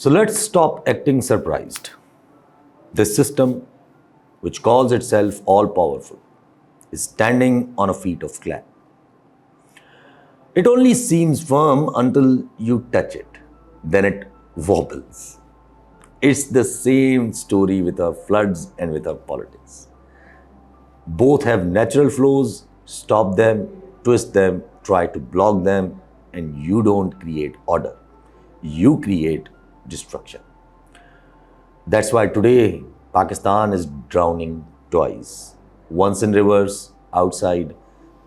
So let's stop acting surprised. This system, which calls itself all-powerful, is standing on a feet of clay. It only seems firm until you touch it. Then it wobbles. It's the same story with our floods and with our politics. Both have natural flows. Stop them, twist them, try to block them, and you don't create order. You create destruction. That's why today Pakistan is drowning twice. Once in rivers, outside,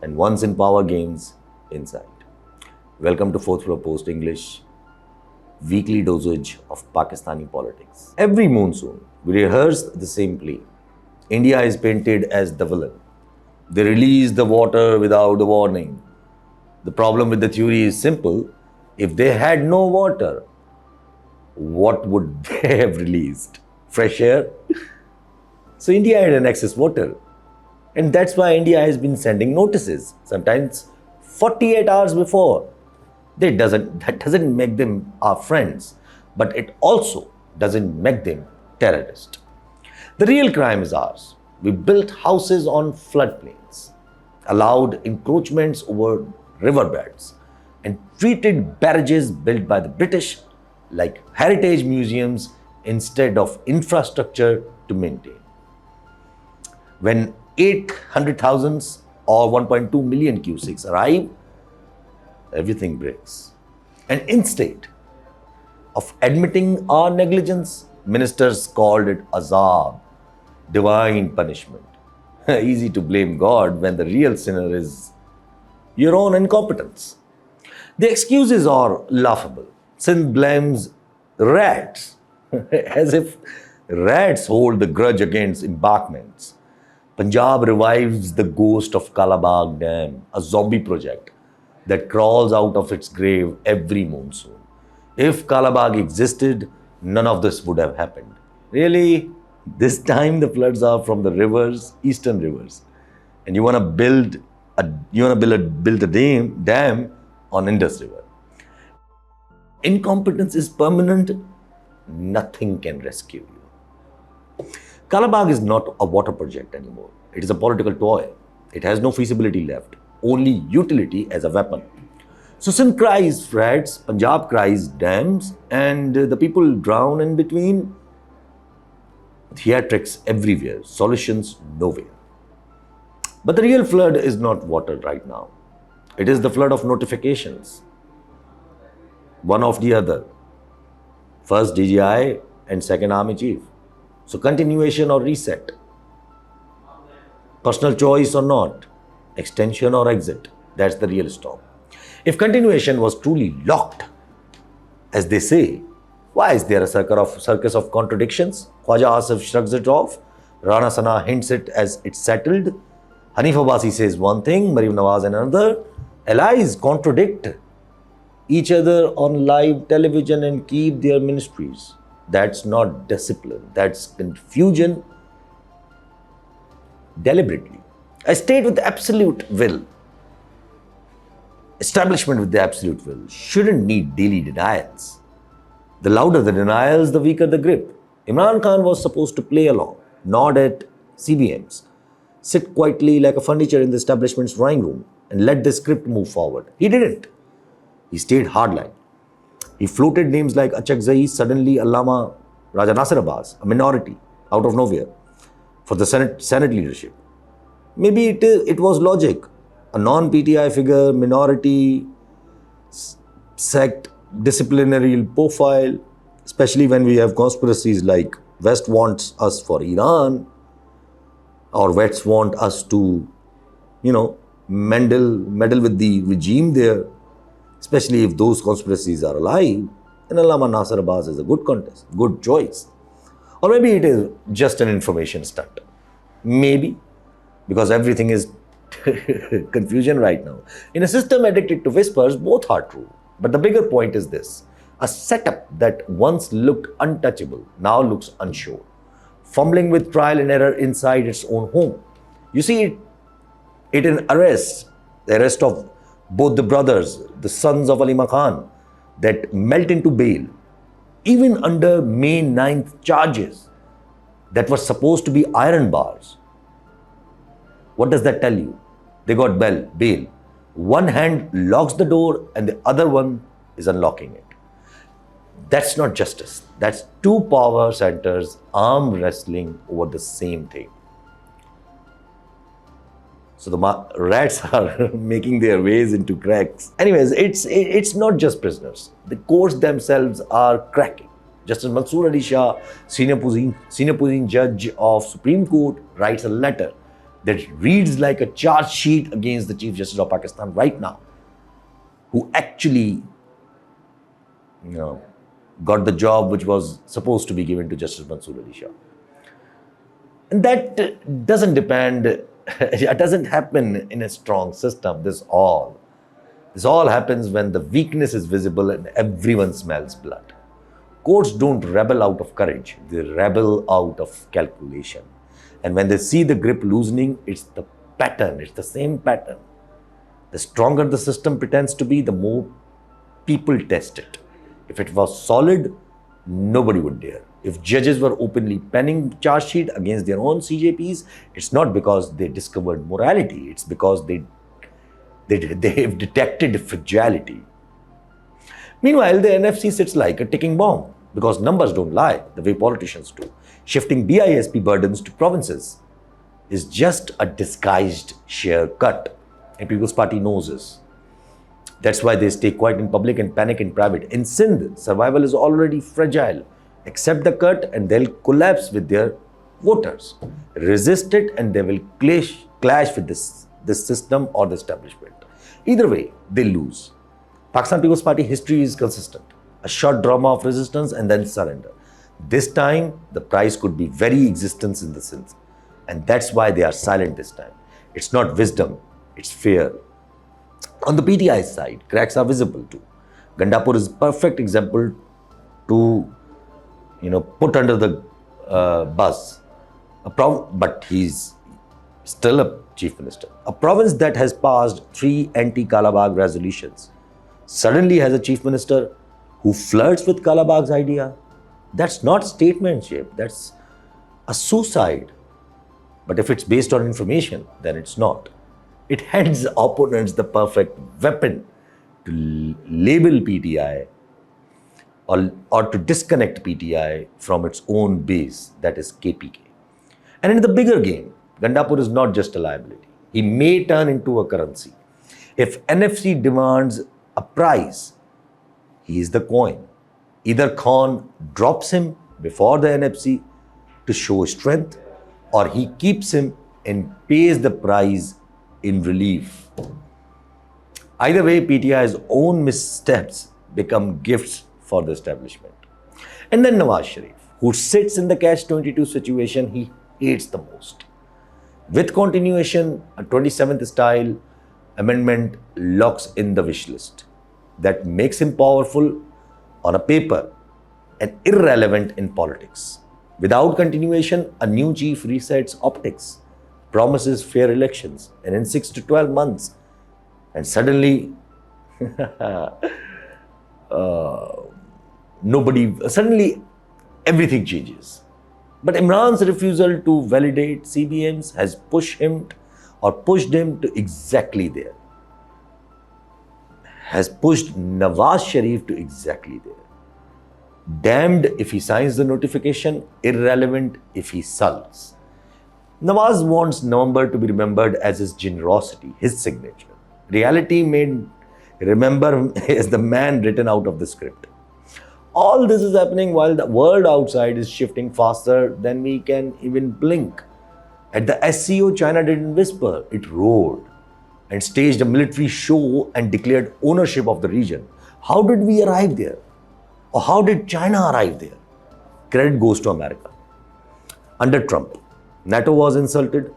and once in power games, inside. Welcome to Fourth Floor Post English, weekly dosage of Pakistani politics. Every monsoon, we rehearse the same play. India is painted as the villain. They release the water without a warning. The problem with the theory is simple. If they had no water, what would they have released? Fresh air? So India had an excess water. And that's why India has been sending notices, sometimes 48 hours before. That doesn't make them our friends, but it also doesn't make them terrorists. The real crime is ours. We built houses on floodplains, allowed encroachments over riverbeds, and treated barrages built by the British like heritage museums instead of infrastructure to maintain. When 800,000 or 1.2 million cusics arrive, everything breaks. And instead of admitting our negligence, ministers called it azab, divine punishment. Easy to blame God when the real sinner is your own incompetence. The excuses are laughable. Sindh blames rats, as if rats hold the grudge against embankments. Punjab revives the ghost of Kalabagh Dam, a zombie project that crawls out of its grave every monsoon. If Kalabagh existed, none of this would have happened. Really, this time the floods are from the rivers, eastern rivers, and you want to build a dam on Indus River. Incompetence is permanent. Nothing can rescue you. Kalabagh is not a water project anymore. It is a political toy. It has no feasibility left, only utility as a weapon. So Sindh cries floods, Punjab cries dams, and the people drown in between. Theatrics everywhere, solutions nowhere. But the real flood is not water right now. It is the flood of notifications. One of the other. First DGI and second Army Chief. So continuation or reset. Personal choice or not. Extension or exit. That's the real storm. If continuation was truly locked, as they say, why is there a circus of contradictions? Khwaja Asif shrugs it off. Rana Sana hints it as it's settled. Hanif Abbasi says one thing, Maryam Nawaz another. Allies contradict each other on live television and keep their ministries. That's not discipline. That's confusion deliberately. A state with absolute will, establishment with the absolute will, shouldn't need daily denials. The louder the denials, the weaker the grip. Imran Khan was supposed to play along, nod at CBMs, sit quietly like a furniture in the establishment's drawing room, and let the script move forward. He didn't. He stayed hardline. He floated names like Achakzai, suddenly Allama Raja Nasir Abbas, a minority, out of nowhere, for the Senate leadership. Maybe it was logic. A non-PTI figure, minority, sect, disciplinary profile, especially when we have conspiracies like West wants us for Iran, or West want us to, meddle with the regime there, especially if those conspiracies are alive. And Allama Nasir Abbas is a good choice. Or maybe it is just an information stunt. Maybe, because everything is confusion right now. In a system addicted to whispers, both are true. But the bigger point is this. A setup that once looked untouchable now looks unsure, fumbling with trial and error inside its own home. You see it in the arrest of both the brothers, the sons of Imran Khan, that melt into bail. even under May 9th charges that were supposed to be iron bars. What does that tell you? They got bail. One hand locks the door and the other one is unlocking it. That's not justice. That's two power centers arm wrestling over the same thing. So the rats are making their ways into cracks. Anyways, it's not just prisoners. The courts themselves are cracking. Justice Mansoor Ali Shah, senior position judge of Supreme Court, writes a letter that reads like a charge sheet against the Chief Justice of Pakistan right now, who actually, got the job which was supposed to be given to Justice Mansoor Ali Shah. And that doesn't depend, it doesn't happen in a strong system. This all happens when the weakness is visible and everyone smells blood. Courts don't rebel out of courage, they rebel out of calculation. And when they see the grip loosening, it's the pattern, it's the same pattern. The stronger the system pretends to be, the more people test it. If it was solid, nobody would dare. If judges were openly penning charge sheet against their own CJPs, it's not because they discovered morality, it's because they've detected fragility. Meanwhile, the NFC sits like a ticking bomb because numbers don't lie the way politicians do. Shifting BISP burdens to provinces is just a disguised share cut, and People's Party knows this. That's why they stay quiet in public and panic in private. In Sindh, survival is already fragile. Accept the cut and they'll collapse with their voters. Resist it and they will clash with this system or the establishment. Either way, they lose. Pakistan People's Party history is consistent. A short drama of resistance and then surrender. This time, the price could be very existence in the Sindh. And that's why they are silent this time. It's not wisdom, it's fear. On the PTI side, cracks are visible too. Gandapur is a perfect example to put under the bus. But he's still a chief minister. A province that has passed 3 anti-Kalabagh resolutions suddenly has a chief minister who flirts with Kalabagh's idea. That's not statesmanship, that's a suicide. But if it's based on information, then it's not. It hands opponents the perfect weapon to label PTI or to disconnect PTI from its own base, that is KPK. And in the bigger game, Gandapur is not just a liability. He may turn into a currency. If NFC demands a price, he is the coin. Either Khan drops him before the NFC to show strength, or he keeps him and pays the price in relief. Either way, PTI's own missteps become gifts for the establishment. And then Nawaz Sharif, who sits in the catch-22 situation he hates the most. With continuation, a 27th style amendment locks in the wish list. That makes him powerful on a paper and irrelevant in politics. Without continuation, a new chief resets optics, promises fair elections, and in 6 to 12 months, and suddenly suddenly everything changes. But Imran's refusal to validate CBMs has pushed him to exactly there. Has pushed Nawaz Sharif to exactly there. Damned if he signs the notification, irrelevant if he sulks. Nawaz wants November to be remembered as his generosity, his signature. Reality may remember him as the man written out of the script. All this is happening while the world outside is shifting faster than we can even blink. At the SCO, China didn't whisper, it roared and staged a military show and declared ownership of the region. How did we arrive there? Or how did China arrive there? Credit goes to America. Under Trump, NATO was insulted,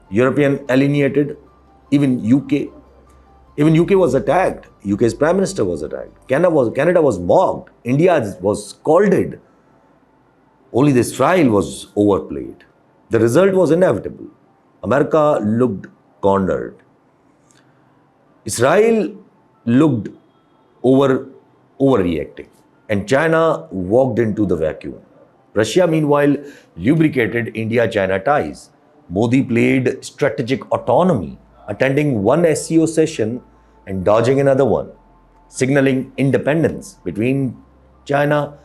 European alienated, even UK. Even UK was attacked. UK's Prime Minister was attacked. Canada was mocked. India was scolded. Only this trial was overplayed. The result was inevitable. America looked cornered. Israel looked overreacting. and China walked into the vacuum. Russia, meanwhile, lubricated India-China ties. Modi played strategic autonomy, attending one SCO session and dodging another one, signaling independence between China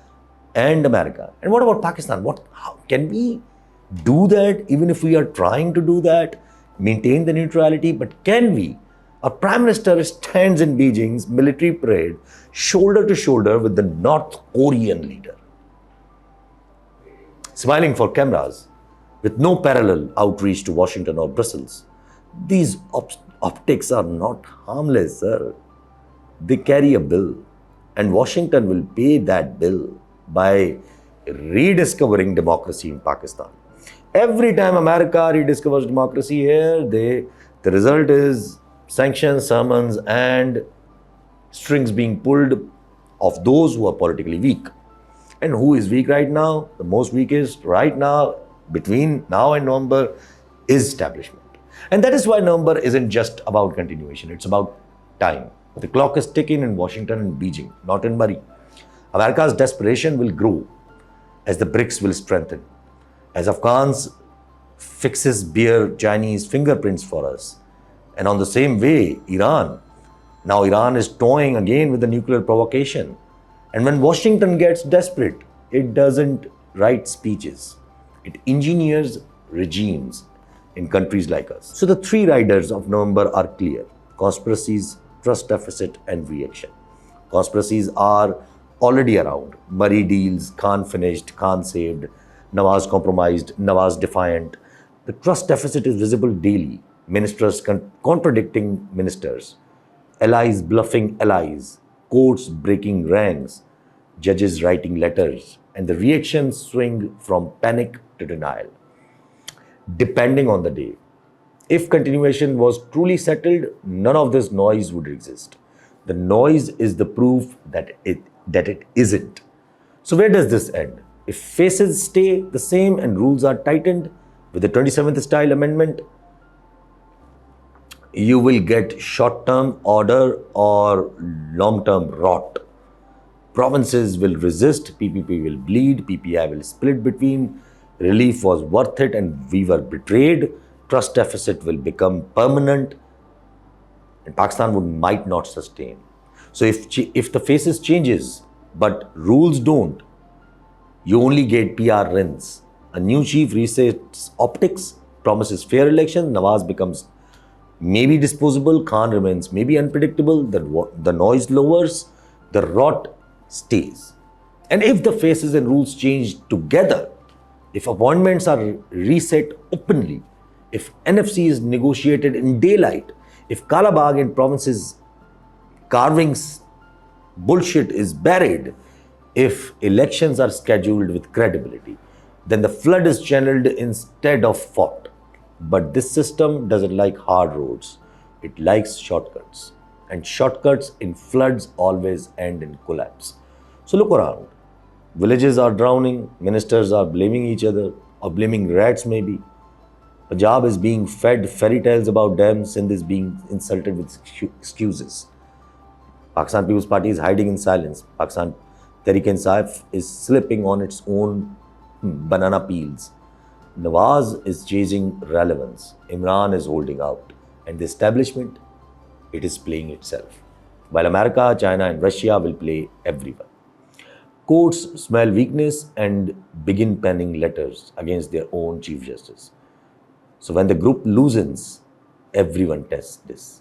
and America. And what about Pakistan? How can we do that even if we are trying to do that, maintain the neutrality? But can we? A prime minister stands in Beijing's military parade shoulder to shoulder with the North Korean leader, smiling for cameras with no parallel outreach to Washington or Brussels. These optics are not harmless, sir. They carry a bill, and Washington will pay that bill by rediscovering democracy in Pakistan. Every time America rediscovers democracy here, the result is sanctions, summons, and strings being pulled of those who are politically weak. And who is weak right now? The most weakest right now, between now and November, is establishment. And that is why November isn't just about continuation, it's about time. The clock is ticking in Washington and Beijing, not in Murray. America's desperation will grow as the BRICS will strengthen, as Afghans fixes bear Chinese fingerprints for us. And on the same way, now Iran is toying again with the nuclear provocation. And when Washington gets desperate, it doesn't write speeches. It engineers regimes in countries like us. So the three riders of November are clear: conspiracies, trust deficit, and reaction. Conspiracies are already around. Murray deals, Khan finished, Khan saved, Nawaz compromised, Nawaz defiant. The trust deficit is visible daily. Ministers contradicting ministers, allies bluffing allies, courts breaking ranks, judges writing letters, and the reactions swing from panic to denial, depending on the day. If continuation was truly settled, none of this noise would exist. The noise is the proof that it isn't. So where does this end? If faces stay the same and rules are tightened with the 27th style amendment, you will get short-term order or long-term rot. Provinces will resist, PPP will bleed, PPI will split between, relief was worth it and we were betrayed, trust deficit will become permanent, and Pakistan might not sustain. So if the faces changes, but rules don't, you only get PR rinse. A new chief resets optics, promises fair elections, Nawaz becomes maybe disposable, Khan remains maybe unpredictable, the noise lowers, the rot stays. And if the faces and rules change together, if appointments are reset openly, if NFC is negotiated in daylight, if Kalabagh and provinces carvings bullshit is buried, if elections are scheduled with credibility, then the flood is channeled instead of fought. But this system doesn't like hard roads. It likes shortcuts. And shortcuts in floods always end in collapse. So look around. Villages are drowning, ministers are blaming each other, or blaming rats maybe. Punjab is being fed fairy tales about dams, Sindh is being insulted with excuses. Pakistan People's Party is hiding in silence. Pakistan Tehreek-e-Insaf is slipping on its own banana peels. Nawaz is chasing relevance. Imran is holding out. And the establishment, it is playing itself. While America, China and Russia will play everyone. Courts smell weakness and begin penning letters against their own Chief Justice. So when the group loosens, everyone tests this.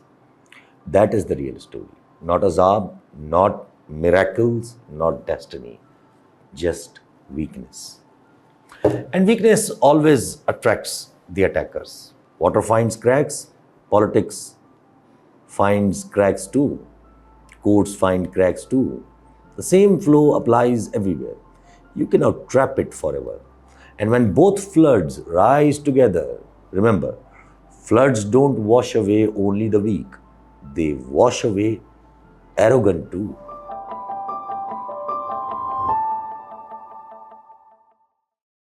That is the real story. Not azab, not miracles, not destiny. Just weakness. And weakness always attracts the attackers. Water finds cracks, politics finds cracks too. Courts find cracks too. The same flow applies everywhere. You cannot trap it forever. And when both floods rise together, remember, floods don't wash away only the weak. They wash away arrogant too.